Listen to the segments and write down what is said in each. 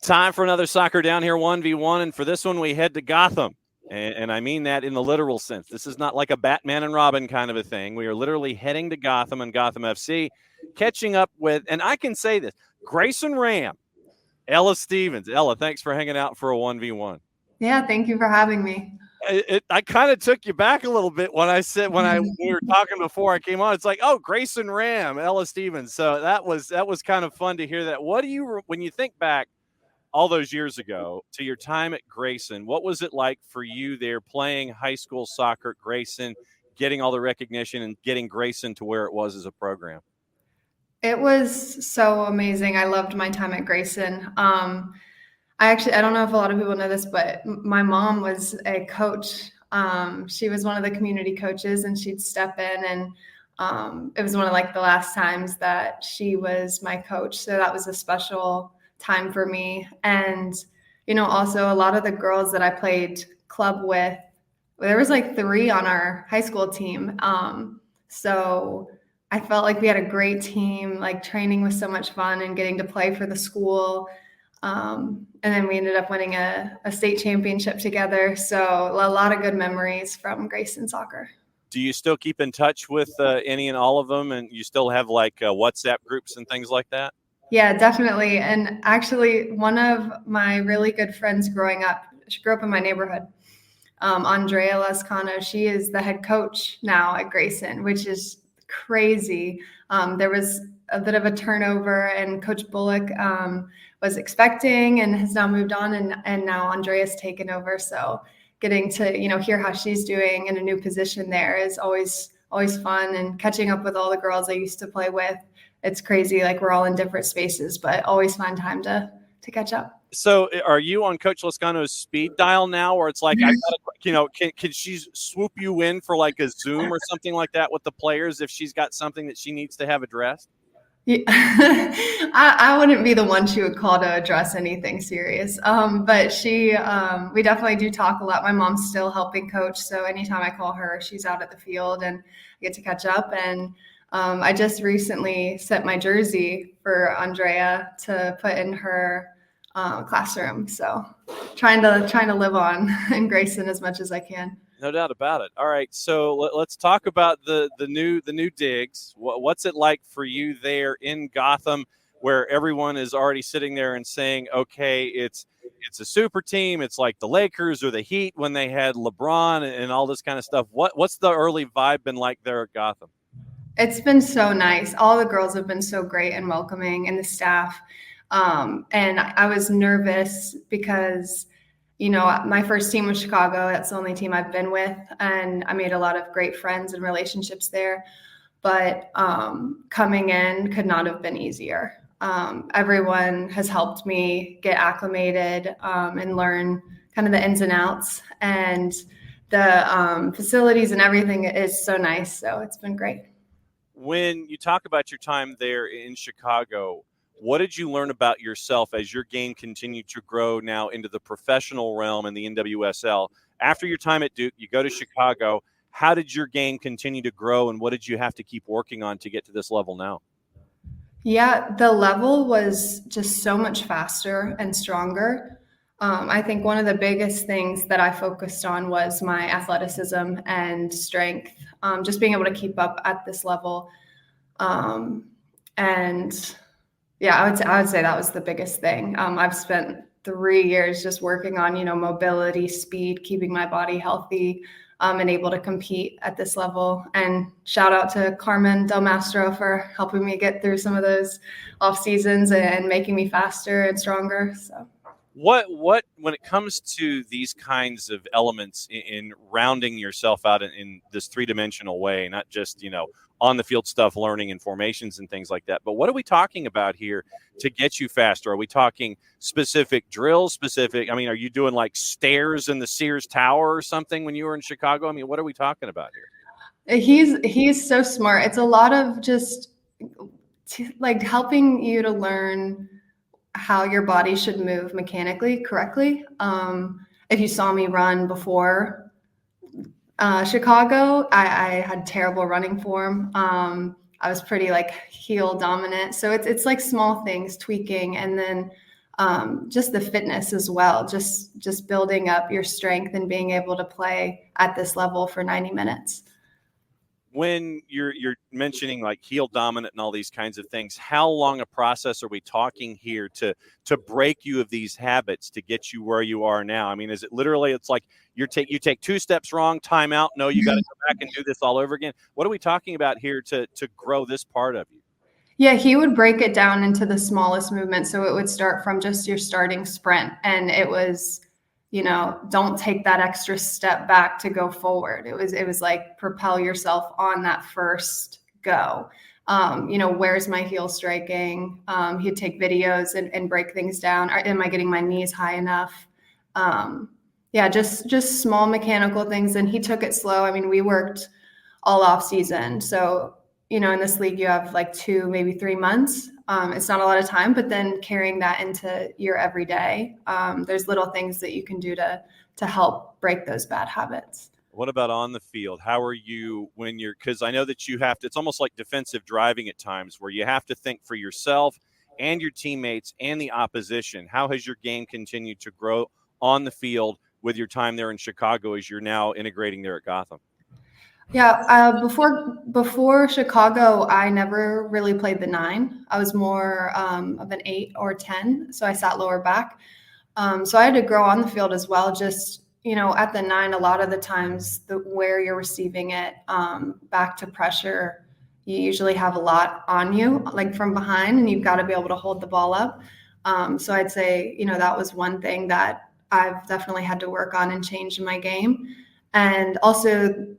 Time for another Soccer Down Here 1v1, and for this one we head to Gotham. And I mean that in the literal sense. This is not like a Batman and Robin kind of a thing. We are literally heading to Gotham and Gotham FC, catching up with, and I can say this, Grayson Ram, Ella Stevens. Ella, thanks for hanging out for a 1v1. Yeah, thank you for having me. I kind of took you back a little bit when we were talking before I came on. It's like, oh, Grayson Ram, Ella Stevens. So that was kind of fun to hear that. What do you, when you think back all those years ago to your time at Grayson, what was it like for you there playing high school soccer at Grayson, getting all the recognition and getting Grayson to where it was as a program? It was so amazing. I loved my time at Grayson. I don't know if a lot of people know this, but my mom was a coach. She was one of the community coaches, and she'd step in, and it was one of like the last times that she was my coach. So that was a special time for me. And, you know, also a lot of the girls that I played club with, there was like 3 on our high school team. So I felt like we had a great team, like training was so much fun and getting to play for the school. And then we ended up winning a state championship together. So a lot of good memories from Grayson soccer. Do you still keep in touch with any and all of them? And you still have like WhatsApp groups and things like that? Yeah, definitely. And actually, one of my really good friends growing up, she grew up in my neighborhood, Andrea Lascano, she is the head coach now at Grayson, which is crazy. There was a bit of a turnover, and Coach Bullock was expecting and has now moved on, and now Andrea's taken over. So getting to, you know, hear how she's doing in a new position there is always fun, and catching up with all the girls I used to play with. It's crazy. Like, we're all in different spaces, but always find time to catch up. So are you on Coach Lascano's speed dial now, or it's like, I gotta, you know, can she swoop you in for like a Zoom or something like that with the players if she's got something that she needs to have addressed? Yeah. I wouldn't be the one she would call to address anything serious. But we definitely do talk a lot. My mom's still helping coach, so anytime I call her, she's out at the field and I get to catch up. And I just recently sent my jersey for Andrea to put in her classroom. So trying to live on in Grayson as much as I can. No doubt about it. All right, so let's talk about the new digs. What's it like for you there in Gotham, where everyone is already sitting there and saying, okay, it's a super team. It's like the Lakers or the Heat when they had LeBron and all this kind of stuff. What's the early vibe been like there at Gotham? It's been so nice. All the girls have been so great and welcoming, and the staff. And I was nervous because, you know, my first team was Chicago. That's the only team I've been with, and I made a lot of great friends and relationships there. But coming in could not have been easier. Everyone has helped me get acclimated and learn kind of the ins and outs, and the facilities and everything is so nice. So it's been great. When you talk about your time there in Chicago, what did you learn about yourself as your game continued to grow now into the professional realm in the NWSL? After your time at Duke, you go to Chicago. How did your game continue to grow, and what did you have to keep working on to get to this level now? Yeah, the level was just so much faster and stronger. I think one of the biggest things that I focused on was my athleticism and strength, just being able to keep up at this level. And yeah, I would say that was the biggest thing. I've spent 3 years just working on, you know, mobility, speed, keeping my body healthy, and able to compete at this level. And shout out to Carmen Del Mastro for helping me get through some of those off seasons and making me faster and stronger. So. What when it comes to these kinds of elements in rounding yourself out in this three-dimensional way, not just, you know, on the field stuff, learning and formations and things like that, but what are we talking about here to get you faster? Are we talking specific drills, I mean, are you doing like stairs in the Sears Tower or something when you were in Chicago? I mean, what are we talking about here? He's so smart. It's a lot of just like helping you to learn how your body should move mechanically correctly. If you saw me run before Chicago, I had terrible running form. I was pretty like heel dominant. So it's like small things, tweaking, and then just the fitness as well, just building up your strength and being able to play at this level for 90 minutes. When you're mentioning like heel dominant and all these kinds of things, how long a process are we talking here to break you of these habits to get you where you are now? I mean, is it literally, it's like you take 2 steps wrong, timeout, no, you got to go back and do this all over again? What are we talking about here to grow this part of you? Yeah, he would break it down into the smallest movement. So it would start from just your starting sprint. And it was, don't take that extra step back to go forward. It was like propel yourself on that first go. Where's my heel striking? He'd take videos and break things down. Am I getting my knees high enough? Just small mechanical things. And he took it slow. I mean, we worked all off season. So in this league, you have like 2, maybe 3 months. It's not a lot of time, but then carrying that into your everyday, there's little things that you can do to help break those bad habits. What about on the field? How are you because I know that you have to, it's almost like defensive driving at times where you have to think for yourself and your teammates and the opposition. How has your game continued to grow on the field with your time there in Chicago as you're now integrating there at Gotham? Yeah, before Chicago, I never really played the 9. I was more of an 8 or 10, so I sat lower back. So I had to grow on the field as well. Just at the 9, a lot of the times where you're receiving it back to pressure, you usually have a lot on you, like from behind, and you've got to be able to hold the ball up. So I'd say that was one thing that I've definitely had to work on and change in my game, and also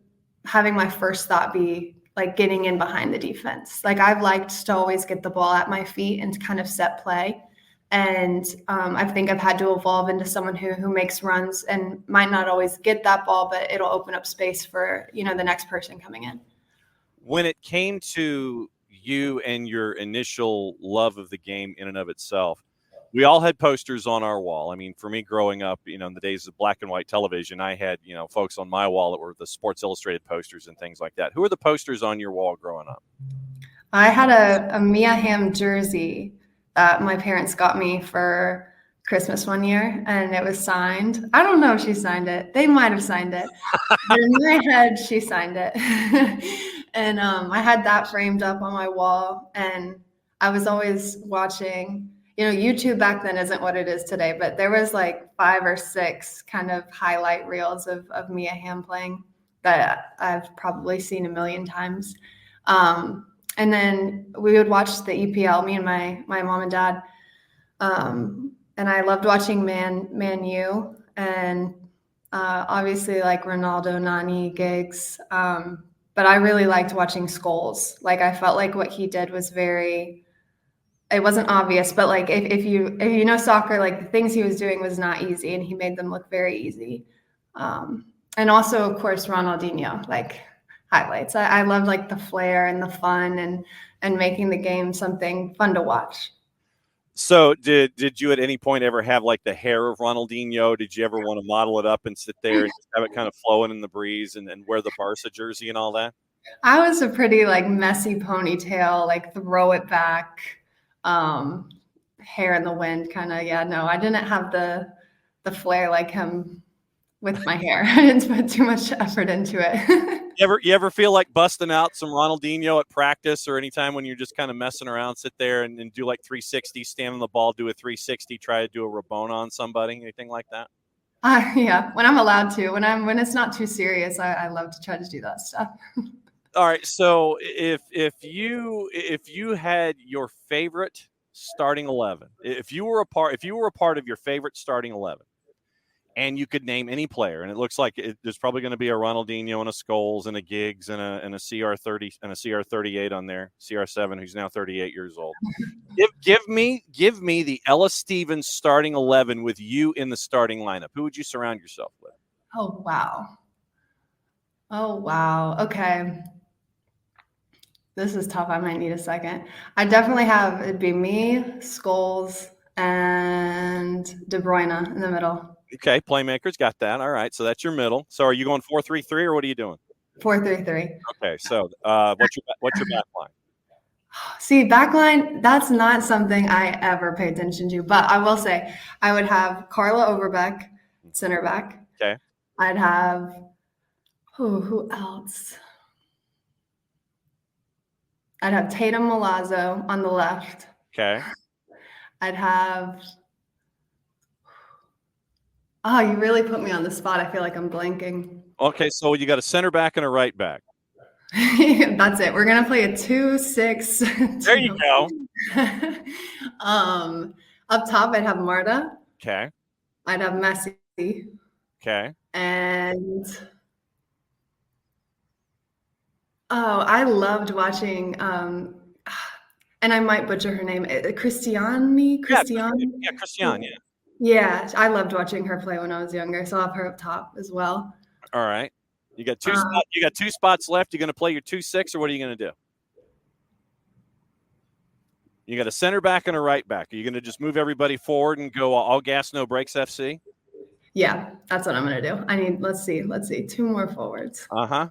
having my first thought be like getting in behind the defense. Like I've liked to always get the ball at my feet and kind of set play. And I think I've had to evolve into someone who makes runs and might not always get that ball, but it'll open up space for, the next person coming in. When it came to you and your initial love of the game in and of itself, we all had posters on our wall. I mean, for me growing up, in the days of black and white television, I had, folks on my wall that were the Sports Illustrated posters and things like that. Who are the posters on your wall growing up? I had a Mia Hamm jersey that my parents got me for Christmas one year, and it was signed. I don't know if she signed it. They might have signed it. But in my head, she signed it. And I had that framed up on my wall, and I was always watching. YouTube back then isn't what it is today, but there was like 5 or 6 kind of highlight reels of Mia Hamm playing that I've probably seen a million times. And then we would watch the EPL, me and my mom and dad. And I loved watching Man U and obviously like Ronaldo, Nani, Giggs. But I really liked watching Scholes. Like I felt like what he did was it wasn't obvious, but like if you know soccer, like the things he was doing was not easy, and he made them look very easy. And also, of course, Ronaldinho, like highlights. I loved like the flair and the fun and making the game something fun to watch. So did you at any point ever have like the hair of Ronaldinho? Did you ever want to model it up and sit there and have it kind of flowing in the breeze and wear the Barca jersey and all that? I was a pretty like messy ponytail, like throw it back. Hair in the wind kind of. Yeah, no, I didn't have the flair like him with my hair. I didn't put too much effort into it. You ever feel like busting out some Ronaldinho at practice or anytime when you're just kind of messing around, sit there and do like 360, stand on the ball, do a 360, try to do a Rabona on somebody, anything like that? Yeah, when I'm allowed to, when it's not too serious, I love to try to do that stuff. All right, so if you had your favorite starting 11, if you were a part of your favorite starting 11, and you could name any player, and it looks like there's probably going to be a Ronaldinho and a Scholes and a Giggs and a CR30 and a CR38 on there, CR7 who's now 38 years old. Give me the Ella Stevens starting 11 with you in the starting lineup. Who would you surround yourself with? Oh wow. Okay. This is tough. I might need a second. I definitely it'd be me, Scholes, and De Bruyne in the middle. Okay, playmakers, got that. All right, so that's your middle. So are you going 4-3-3 or what are you doing? 4-3-3. Okay, so what's your back line? See, backline, that's not something I ever pay attention to. But I will say, I would have Carla Overbeck, center back. Okay. I'd have, who else? I'd have Tatum Milazzo on the left. Okay. I'd have, oh, you really put me on the spot. I feel like I'm blanking. Okay, so you got a center back and a right back. That's it. We're gonna play a 2-6-2. There you go. Up top, I'd have Marta. Okay. I'd have Messi. Okay. And I loved watching. And I might butcher her name. Christiane. Yeah, Christiane. Yeah. Yeah, I loved watching her play when I was younger. So I'll have her up top as well. All right. You got two spots. You got 2 spots left. You're going to play your 2-6, or what are you going to do? You got a center back and a right back. Are you going to just move everybody forward and go all gas, no brakes FC? Yeah, that's what I'm going to do. I need, let's see, 2 more forwards. Uh-huh.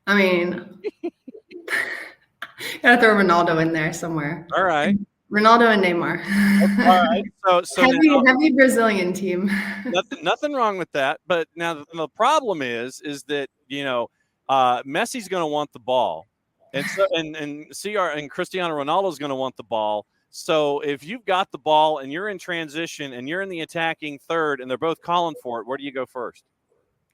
I mean, gotta throw Ronaldo in there somewhere. All right. Ronaldo and Neymar. All right. So heavy Brazilian team. Nothing wrong with that. But now the problem is that, Messi's going to want the ball. And so and Cristiano Ronaldo is going to want the ball. So if you've got the ball and you're in transition and you're in the attacking third and they're both calling for it, where do you go first?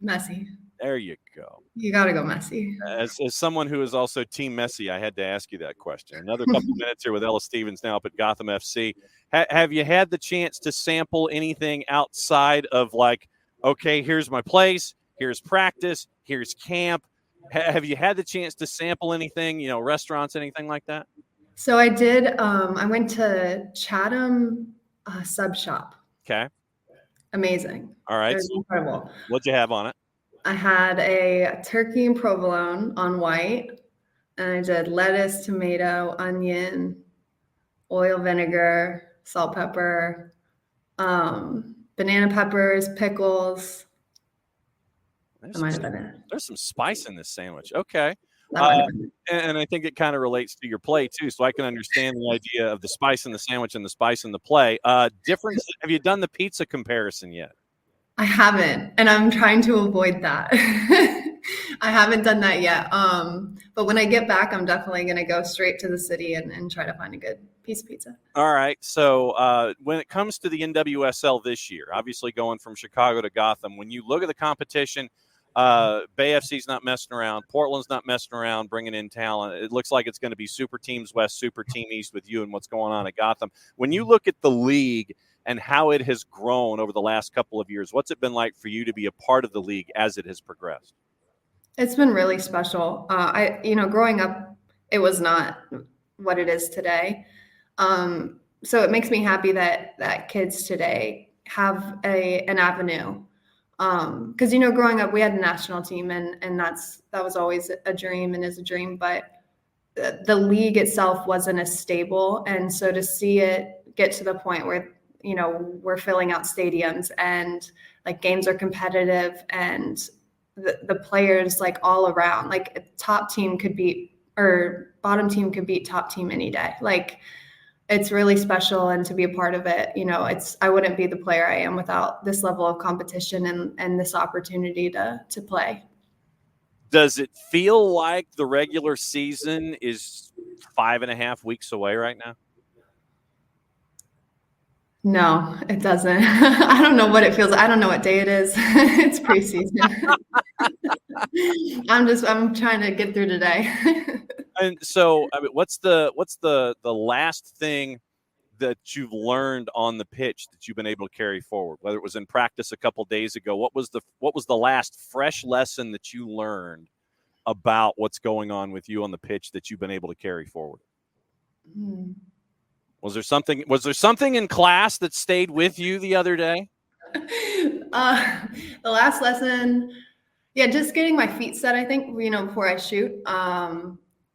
Messi. There you go. You got to go Messi. As someone who is also Team Messi, I had to ask you that question. Another couple minutes here with Ella Stevens now up at Gotham FC. Have you had the chance to sample anything outside of like, okay, here's my place, here's practice, here's camp? Have you had the chance to sample anything, restaurants, anything like that? So I did. I went to Chatham Sub Shop. Okay. Amazing. All right. It was incredible. What'd you have on it? I had a turkey and provolone on white, and I did lettuce, tomato, onion, oil, vinegar, salt, pepper, banana peppers, pickles. There's some spice in this sandwich. Okay. And I think it kind of relates to your play too, so I can understand the idea of the spice in the sandwich and the spice in the play. Difference. Have you done the pizza comparison yet? I haven't, and I'm trying to avoid that. I haven't done that yet. But when I get back, I'm definitely going to go straight to the city and try to find a good piece of pizza. All right. So when it comes to the NWSL this year, obviously going from Chicago to Gotham, when you look at the competition, Bay FC's not messing around. Portland's not messing around, bringing in talent. It looks like it's going to be Super Teams West, Super Team East with you and what's going on at Gotham. When you look at the league and how it has grown over the last couple of years, what's it been like for you to be a part of the league as it has progressed? It's been really special. Growing up, it was not what it is today. So it makes me happy that kids today have an avenue. Because growing up, we had a national team, and that was always a dream and is a dream. But the league itself wasn't as stable, and so to see it get to the point where we're filling out stadiums and like games are competitive, and the players like all around, like top team could beat or bottom team could beat top team any day. Like it's really special, and to be a part of it, I wouldn't be the player I am without this level of competition and this opportunity to play. Does it feel like the regular season is 5.5 weeks away right now? No, it doesn't. I don't know what it feels like. I don't know what day it is. It's preseason. I'm trying to get through today. And so, what's the last thing that you've learned on the pitch that you've been able to carry forward? Whether it was in practice a couple days ago, what was the last fresh lesson that you learned about what's going on with you on the pitch that you've been able to carry forward? Was there something in class that stayed with you the other day? The last lesson, just getting my feet set, I think, before I shoot,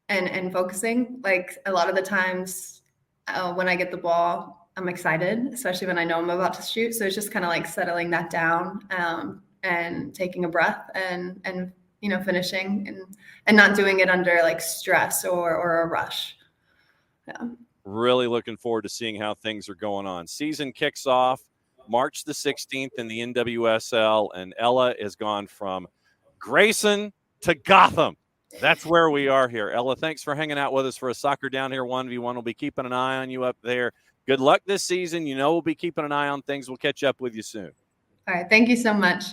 and focusing. Like a lot of the times when I get the ball, I'm excited, especially when I know I'm about to shoot. So it's just kind of like settling that down, and taking a breath and finishing and not doing it under like stress or a rush. Yeah. Really looking forward to seeing how things are going on. Season kicks off March the 16th in the NWSL, and Ella has gone from Grayson to Gotham. That's where we are here. Ella, thanks for hanging out with us for a Soccer Down Here 1v1. We'll be keeping an eye on you up there. Good luck this season. We'll be keeping an eye on things. We'll catch up with you soon. All right. Thank you so much.